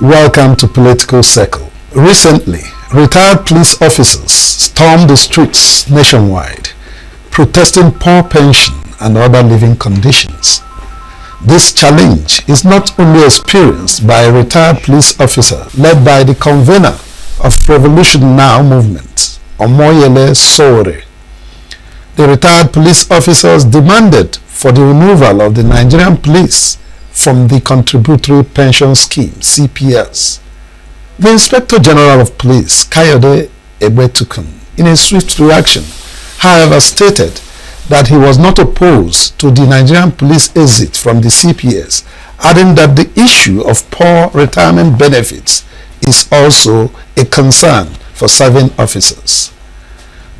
Welcome to Political Circle. Recently, retired police officers stormed the streets nationwide, protesting poor pension and other living conditions. This challenge is not only experienced by a retired police officer led by the convener of Revolution Now movement, Omoyele Sowore. The retired police officers demanded for the removal of the Nigerian police from the Contributory Pension Scheme, CPS. The Inspector General of Police, Kayode Egbetukun, in a swift reaction, however, stated that he was not opposed to the Nigerian police exit from the CPS, adding that the issue of poor retirement benefits is also a concern for serving officers.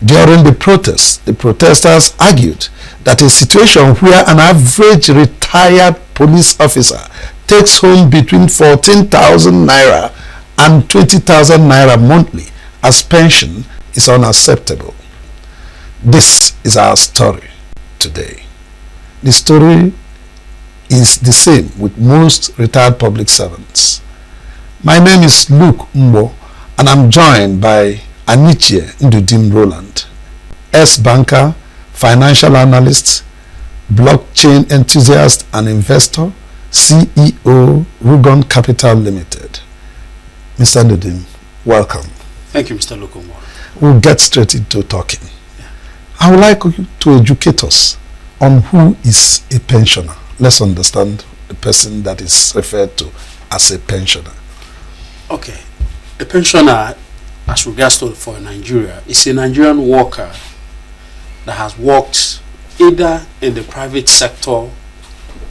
During the protest, the protesters argued that a situation where an average retired police officer takes home between 14,000 naira and 20,000 naira monthly as pension is unacceptable. This is our story today. The story is the same with most retired public servants. My name is Luke Mbo, and I'm joined by ANITCHE NDUDIM, ex-banker, financial analyst, blockchain enthusiast and investor, CEO, Rugon Capital Limited. Mr. Ndudim, welcome. Thank you, Mr. Lukumwa. We'll get straight into talking. I would like you to educate us on who is a pensioner. Let's understand the person that is referred to as a pensioner. Okay. A pensioner, as regards to for Nigeria, is a Nigerian worker that has worked either in the private sector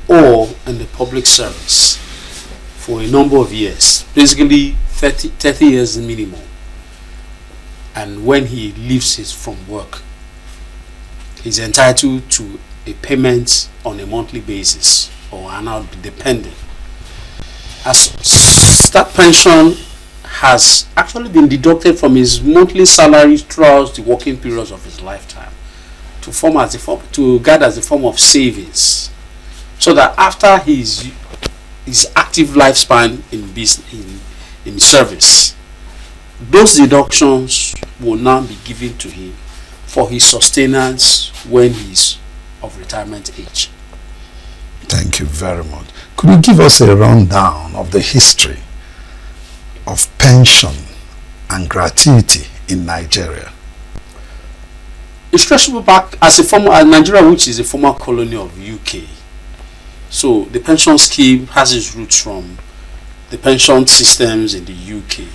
or in the public service for a number of years, basically 30 years minimum. And when he leaves from work, he's entitled to a payment on a monthly basis or annual, depending. As that pension has actually been deducted from his monthly salary throughout the working periods of his lifetime to guide as a form of savings, so that after his active lifespan in service, those deductions will now be given to him for his sustenance when he's of retirement age. Thank you very much. Could you give us a rundown of the history of pension and gratuity in Nigeria? It's traceable back as Nigeria, which is a former colony of UK. So the pension scheme has its roots from the pension systems in the UK,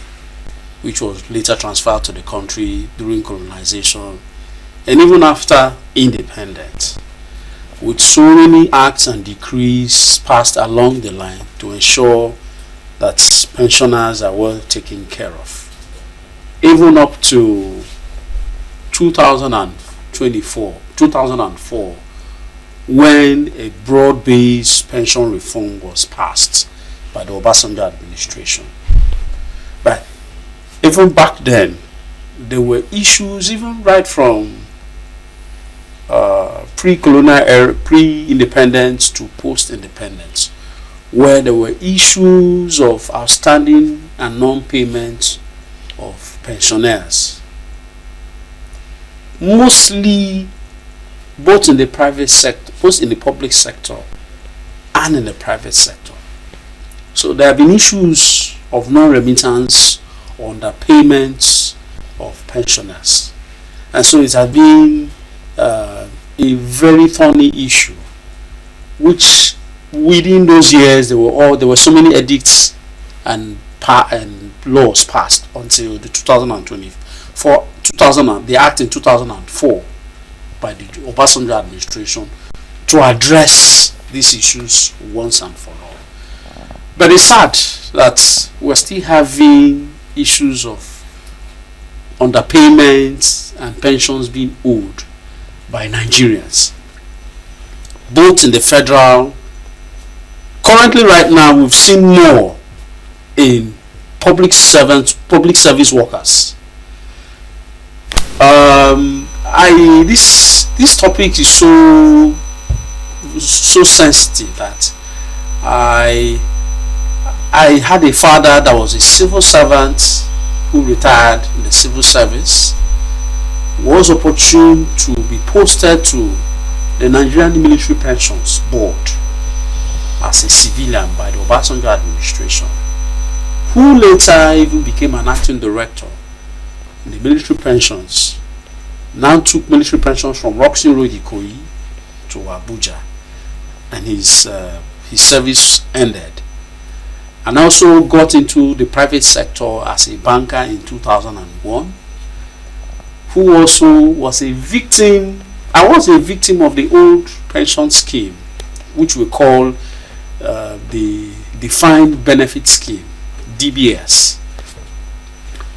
which was later transferred to the country during colonization and even after independence, with so many acts and decrees passed along the line to ensure that pensioners are well taken care of. Even up to 2004, when a broad-based pension reform was passed by the Obasanjo administration. But even back then, there were issues, even right from pre-colonial era, pre-independence to post-independence, where there were issues of outstanding and non-payment of pensioners, mostly both in the private sector, both in the public sector and in the private sector. So there have been issues of non-remittance or underpayments of pensioners, and so it has been a very thorny issue, which within those years there were so many edicts and laws passed until the the act in 2004 by the Obasanjo administration to address these issues once and for all. But it's sad that we're still having issues of underpayments and pensions being owed by Nigerians, both in the federal. Currently, right now, we've seen more in public service workers. This topic is so sensitive that I had a father that was a civil servant who retired in the civil service, was opportune to be posted to the Nigerian Military Pensions Board as a civilian by the Obasanjo administration, who later even became an acting director in the military pensions. Now took military pensions from Roxy Road, Ikoyi to Abuja, and his service ended. And also got into the private sector as a banker in 2001, who also was a victim. I was a victim of the old pension scheme, which we call the Defined Benefit Scheme, DBS.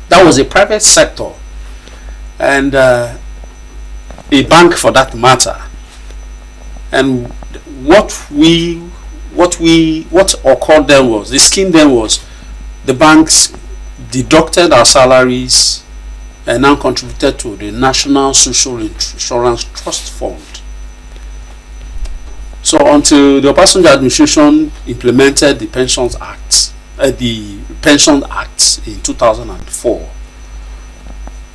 That was a private sector, and a bank for that matter. And what occurred then was, the scheme then was, the banks deducted our salaries and now contributed to the National Social Insurance Trust Fund. So until the Obasanjo administration implemented the Pensions Act, in 2004.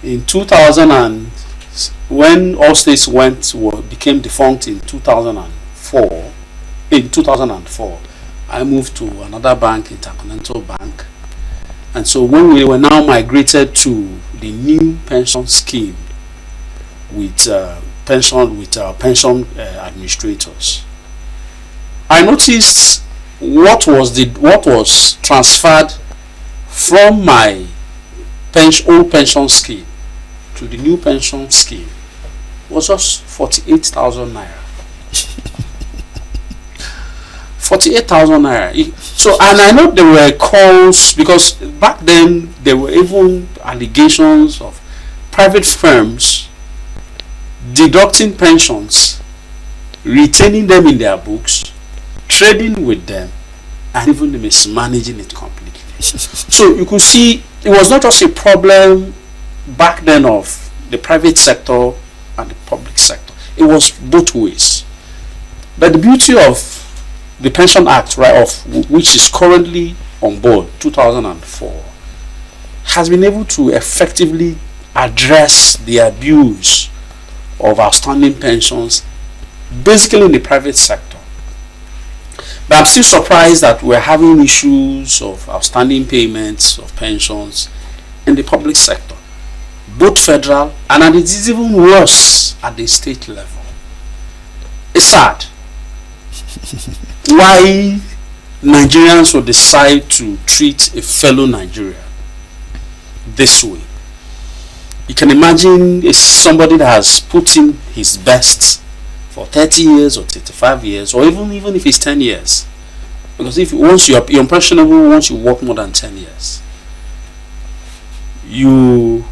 In 2000, when all states became defunct in 2004. In 2004, I moved to another bank, Intercontinental Bank, and so when we were now migrated to the new pension scheme with pension administrators, I noticed what was transferred from my old pension scheme to the new pension scheme was just 48,000 naira. 48,000 naira. So, and I know there were calls, because back then there were even allegations of private firms deducting pensions, retaining them in their books, trading with them, and even mismanaging it completely. So you could see it was not just a problem back then of the private sector and the public sector. It was both ways. But the beauty of the Pension Act, right, of which is currently on board, 2004, has been able to effectively address the abuse of outstanding pensions, basically in the private sector. But I'm still surprised that we're having issues of outstanding payments of pensions in the public sector, both federal and it is even worse at the state level. It's sad. Why Nigerians will decide to treat a fellow Nigerian this way. You can imagine it's somebody that has put in his best for 30 years or 35 years, or even if it's 10 years. Because once you're impressionable, once you work more than 10 years, you're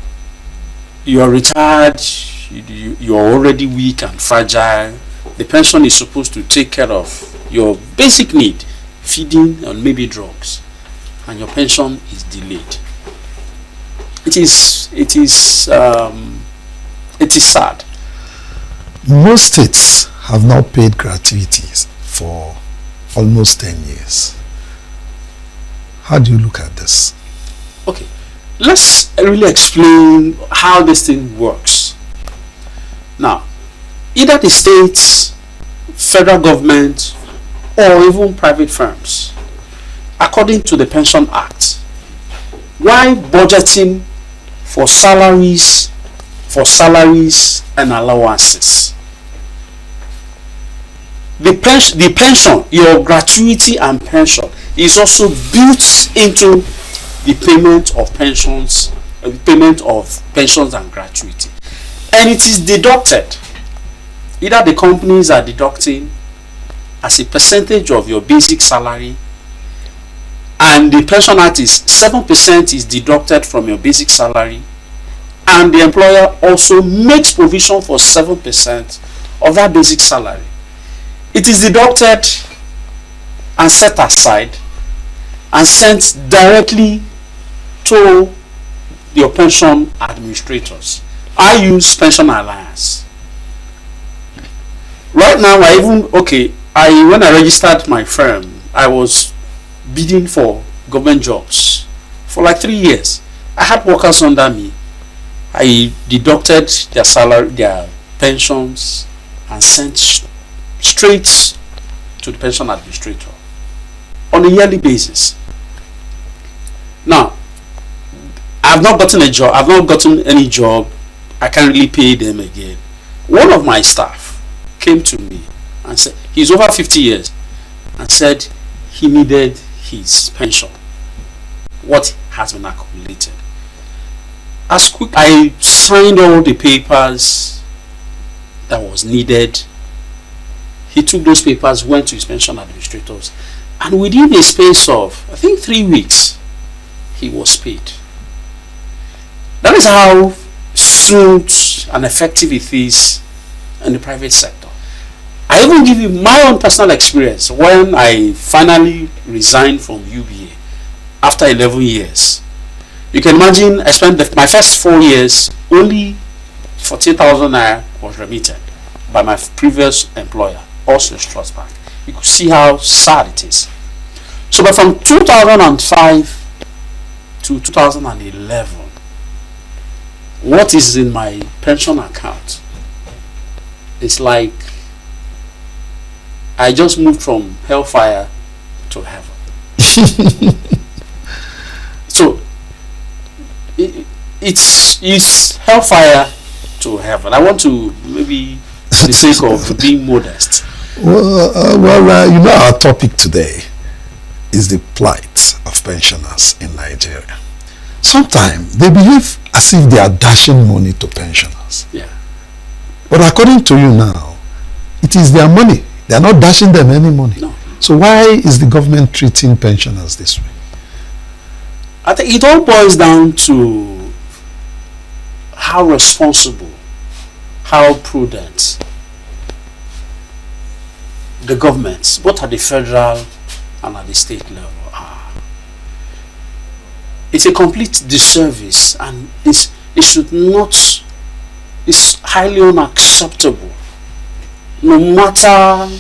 retired, you're already weak and fragile. The pension is supposed to take care of your basic need, feeding and maybe drugs, and your pension is delayed. It is sad. Most states have not paid gratuities for almost 10 years. How do you look at this? Okay, let's really explain how this thing works. Now, either the states, federal government, or even private firms, according to the Pension Act, while budgeting for salaries and allowances, the pension, your gratuity and pension, is also built into the payment of pensions, and gratuity, and it is deducted. Either the companies are deducting as a percentage of your basic salary, and the Pension Act is 7% is deducted from your basic salary, and the employer also makes provision for 7% of that basic salary. It is deducted and set aside and sent directly to your pension administrators. I use Pension Alliance. Right now, when I registered my firm, I was bidding for government jobs for like 3 years. I had workers under me. I deducted their salary, their pensions, and sent straight to the pension administrator on a yearly basis. Now, I've not gotten a job. I've not gotten any job. I can't really pay them again. One of my staff came to me and said, he's over 50 years, and said he needed his pension, what has been accumulated. As quick, I signed all the papers that was needed. He took those papers, went to his pension administrators, and within a space of, I think, 3 weeks, he was paid. That is how smooth and effective it is in the private sector. I even give you my own personal experience when I finally resigned from UBA after 11 years. You can imagine I spent my first 4 years, only 40,000 naira was remitted by my previous employer, also Trust Bank. You could see how sad it is. So, but from 2005 to 2011, what is in my pension account is like I just moved from hellfire to heaven. So it's hellfire to heaven. I want to, maybe for the sake of being modest. Well, our topic today is the plight of pensioners in Nigeria. Sometimes they behave as if they are dashing money to pensioners. Yeah. But according to you now, it is their money. They are not dashing them any money. No. So why is the government treating pensioners this way? I think it all boils down to how responsible, how prudent the governments, both at the federal and at the state level, are. It's a complete disservice, and it should not, it's highly unacceptable, no matter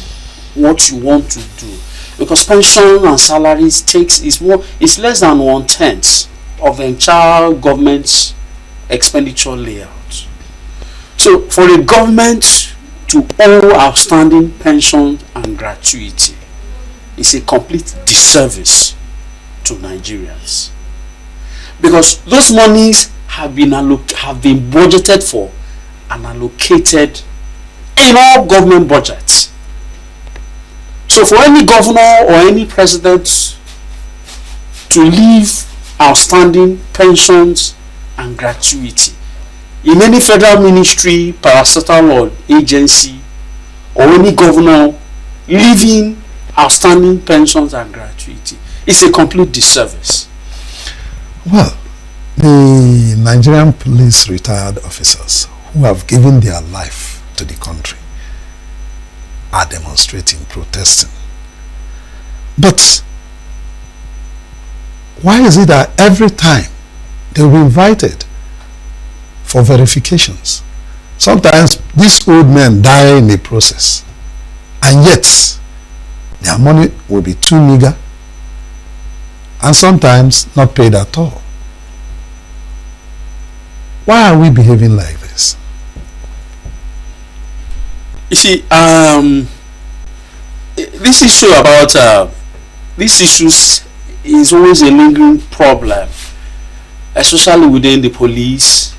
what you want to do, because pension and salaries it's less than 1/10 of the entire government's expenditure layout. So for the government to owe outstanding pension and gratuity is a complete disservice to Nigerians, because those monies have been budgeted for and allocated in all government budgets. So for any governor or any president to leave outstanding pensions and gratuity in any federal ministry, parastatal or agency, or any governor leaving outstanding pensions and gratuity, is a complete disservice. Well, the Nigerian police retired officers who have given their life to the country are demonstrating, protesting. But why is it that every time they will be invited for verifications? Sometimes these old men die in the process, and yet their money will be too meager and sometimes not paid at all. Why are we behaving like this? You see, this issue about these issues is always a lingering problem, especially within the police.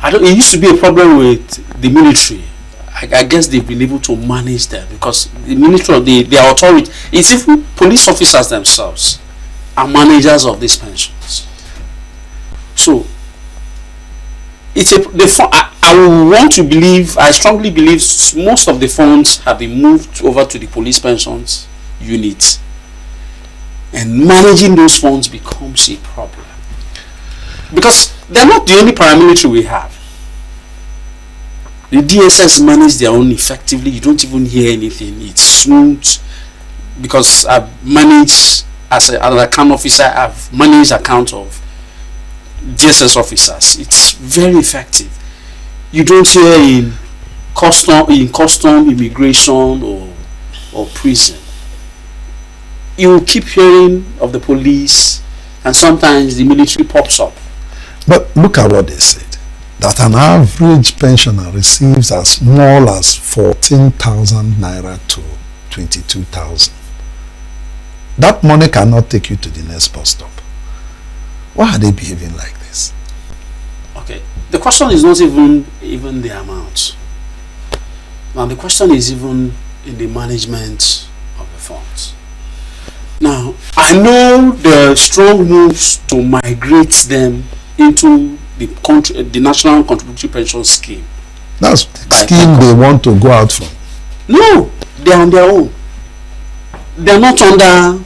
It used to be a problem with the military. I guess they've been able to manage them, because the military, their authority, it's even police officers themselves are managers of these pensions. So I strongly believe most of the funds have been moved over to the police pensions unit, and managing those funds becomes a problem, because they're not the only paramilitary we have. The DSS manage their own effectively. You don't even hear anything. It's smooth, because I've managed, as an account officer, I've managed account of DSS officers. It's very effective. You don't hear in custom, immigration, or prison. You keep hearing of the police and sometimes the military pops up. But look at what they said, that an average pensioner receives as small as 14,000 naira to 22,000. That money cannot take you to the next bus stop. Why are they behaving like this? Okay, the question is not even the amount. Now the question is even in the management of the funds. Now I know there are strong moves to migrate them into the National Contributory Pension Scheme. That's the scheme they want to go out from. No, they are on their own. They are not under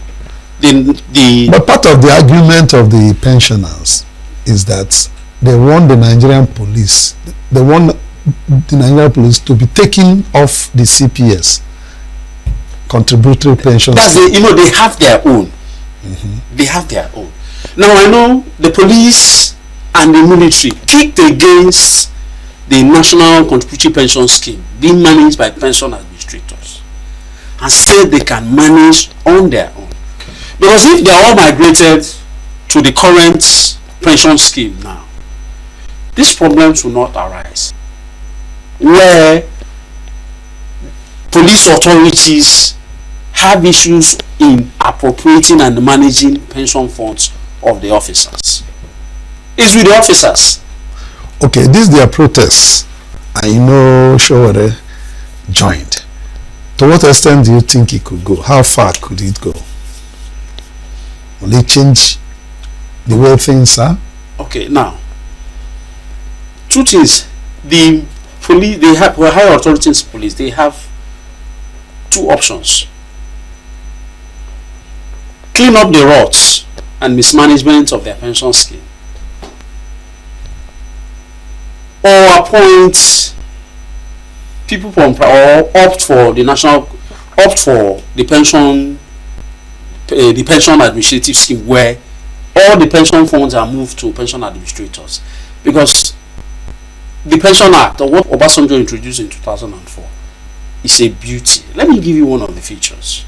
the. But part of the argument of the pensioners is that they want the Nigerian police. They want the Nigerian police to be taken off the CPS, contributory pension. That's they have their own. They have their own. Now I know the police and the military kicked against the National Contributory Pension Scheme being managed by pension administrators and said they can manage on their own. Because if they are all migrated to the current pension scheme now, these problems will not arise, where police authorities have issues in appropriating and managing pension funds of the officers. It's with the officers. Okay, this is their protests. I know Showore joined. To what extent do you think it could go? How far could it go? Will it change the way things are? Okay, now, two things. The police, they have higher authorities police, they have two options. Clean up the rots and mismanagement of their pension scheme, or appoint people from, or opt for the pension administrative scheme, where all the pension funds are moved to pension administrators. Because the Pension Act, or what Obasanjo introduced in 2004, is a beauty. Let me give you one of the features.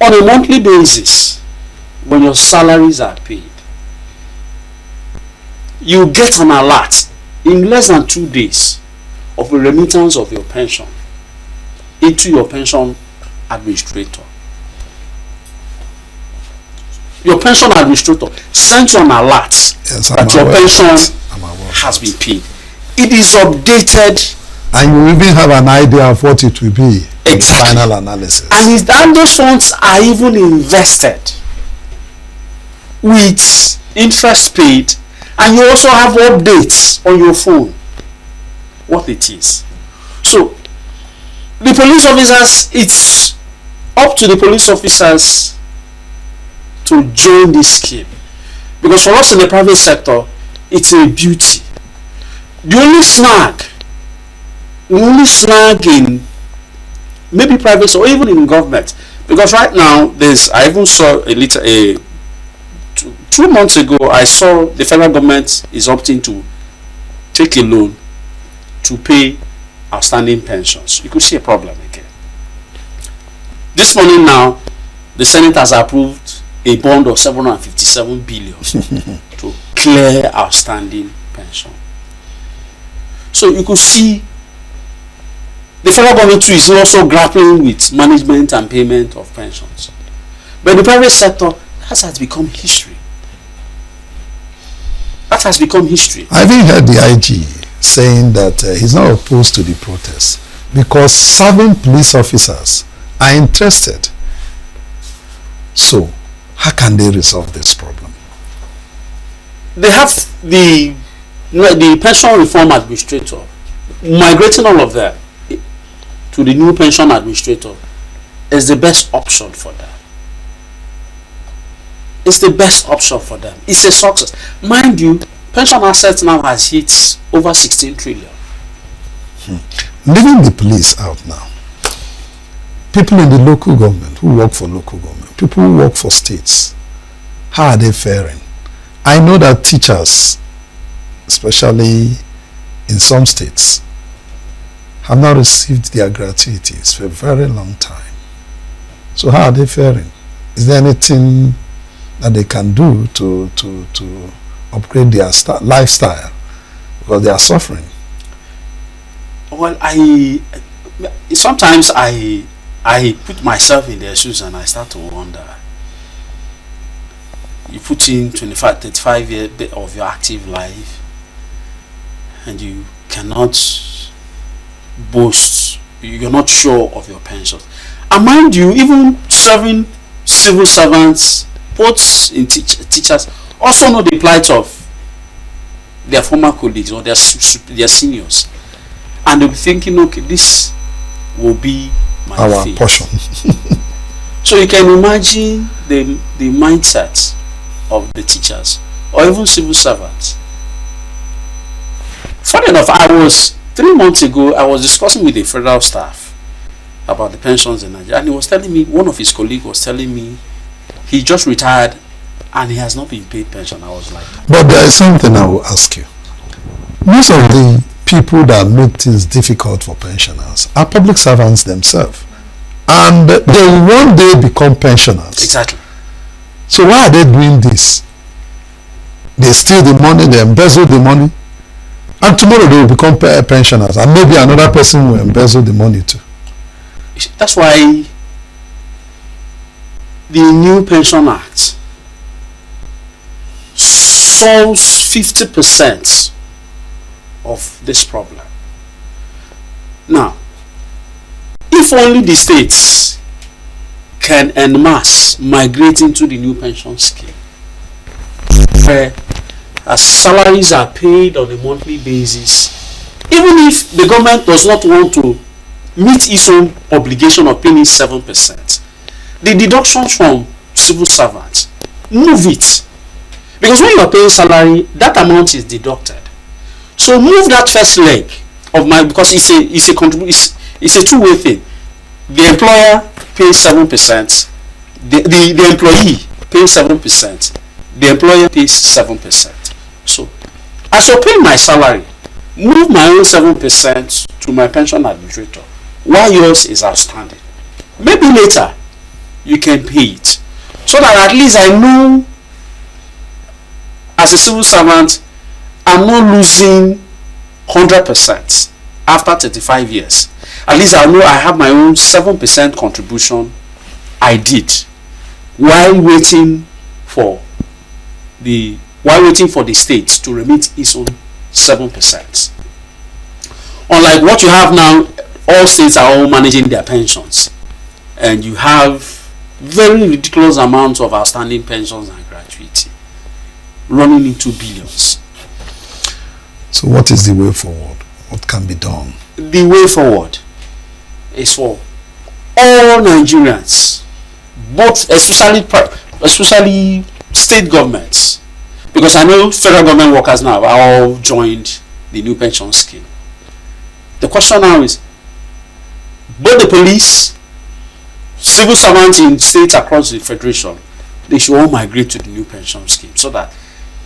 On a monthly basis, when your salaries are paid, you get an alert in less than 2 days of a remittance of your pension into your pension administrator. Your pension administrator sends you an alert that your pension has been paid. It is updated, and you even have an idea of what it will be. Exactly. Final analysis. And those funds are even invested with interest paid, and you also have updates on your phone what it is. So the police officers, it's up to the police officers to join this scheme, because for us in the private sector, it's a beauty. The only snag in maybe private or even in government, because right now I even saw 2 months ago, I saw the federal government is opting to take a loan to pay outstanding pensions. You could see a problem again. This morning now, the Senate has approved a bond of 757 billion to clear outstanding pension. So you could see the federal government too is also grappling with management and payment of pensions. But the private sector, that has become history. That has become history. I even heard the IG saying that he's not opposed to the protests because serving police officers are interested. So, how can they resolve this problem? They have the pension reform administrator migrating all of that to the new pension administrator is the best option for them. It's the best option for them. It's a success. Mind you, pension assets now has hit over 16 trillion. Leaving the police out now, people in the local government who work for local government, people who work for states, how are they faring? I know that teachers, especially in some states, have not received their gratuities for a very long time. So how are they faring? Is there anything that they can do to upgrade their lifestyle, because they are suffering? Well, sometimes I put myself in their shoes and I start to wonder. You put in 25, 35 years of your active life and you cannot boast, you're not sure of your pensions. And mind you, even serving civil servants, both in teachers, also know the plight of their former colleagues or their seniors. And they'll be thinking, okay, this will be our fate. Portion. So you can imagine the mindset of the teachers or even civil servants. Funny enough, 3 months ago, I was discussing with the federal staff about the pensions in Nigeria, and he was telling me, one of his colleagues was telling me, he just retired and he has not been paid pension. I was like, but there is something I will ask you. Most of the people that make things difficult for pensioners are public servants themselves, and they will one day become pensioners. Exactly. So why are they doing this? They steal the money, they embezzle the money, and tomorrow they will become pensioners, and maybe another person will embezzle the money too. That's why the new Pension Act solves 50% of this problem. Now, if only the states can en masse migrate into the new pension scheme, where salaries are paid on a monthly basis, even if the government does not want to meet its own obligation of paying 7%, the deductions from civil servants, move it. Because when you are paying salary, that amount is deducted. So move that first leg of because it's a two-way thing. The employer pays 7%, the employee pays 7%, the employer pays 7%. So as you're paying my salary, move my own 7% to my pension administrator, while yours is outstanding. Maybe later you can pay it, so that at least I know, as a civil servant, I'm not losing 100% after 35 years. At least I know I have my own 7% contribution I did while waiting for the state to remit its own 7%. Unlike what you have now, all states are all managing their pensions, and you have very ridiculous amounts of outstanding pensions and gratuity running into billions. So what is the way forward? What can be done? The way forward is for all Nigerians, both especially state governments, because I know federal government workers now have all joined the new pension scheme. The question now is, both the police, civil servants in states across the federation, they should all migrate to the new pension scheme, so that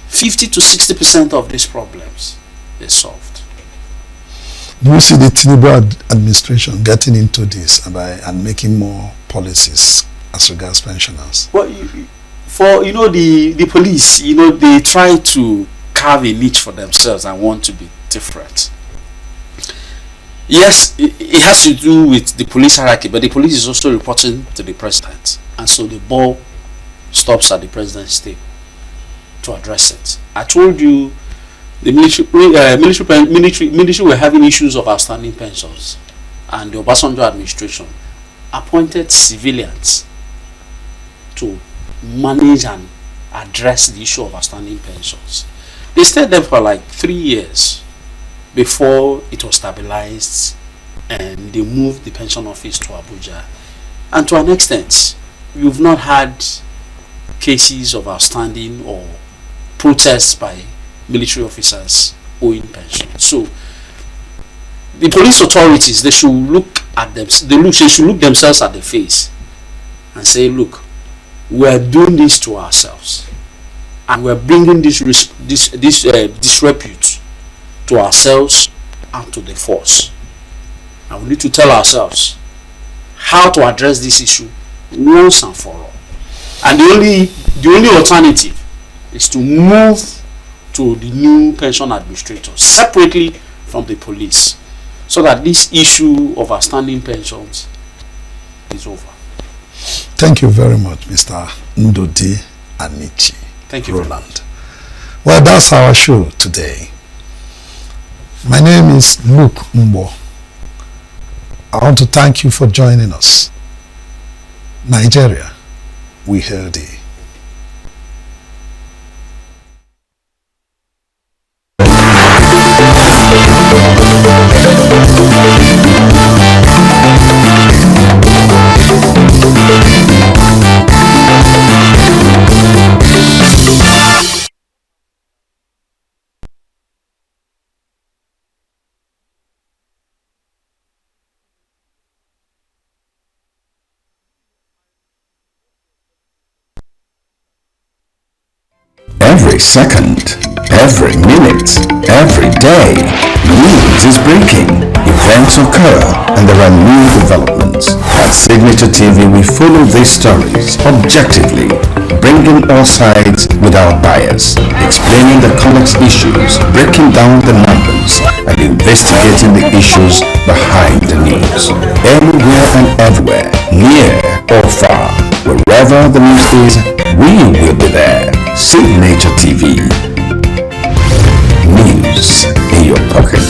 50 to 60% of these problems is solved. Do you see the Tinubu administration getting into this and making more policies as regards pensioners? Well, the police, they try to carve a niche for themselves and want to be different. Yes, it has to do with the police hierarchy, but the police is also reporting to the president, and so the ball stops at the president's table to address it. I told you the military were having issues of outstanding pensions, and the Obasanjo administration appointed civilians to manage and address the issue of outstanding pensions. They stayed there for like 3 years before it was stabilized, and they moved the pension office to Abuja. And to an extent, you've not had cases of outstanding or protests by military officers owing pension. So the police authorities, they should look at them. They should look themselves at the face and say, look, we are doing this to ourselves, and we are bringing this disrepute to ourselves and to the force. And we need to tell ourselves how to address this issue once and for all. And the only the only alternative is to move to the new pension administrator separately from the police, so that this issue of outstanding pensions is over. Thank you very much, Mr. Ndudi Anichi. Thank you, Roland. Well, that's our show today. My name is Luke Mbo. I want to thank you for joining us. Nigeria, we heard thee. Every second, every minute, every day, news is breaking, events occur, and there are new developments. At Signature TV, we follow these stories objectively, bringing all sides without bias, explaining the complex issues, breaking down the numbers, and investigating the issues behind the news. Anywhere and everywhere, near or far, wherever the news is, we will be there. Signature TV. News in your pocket.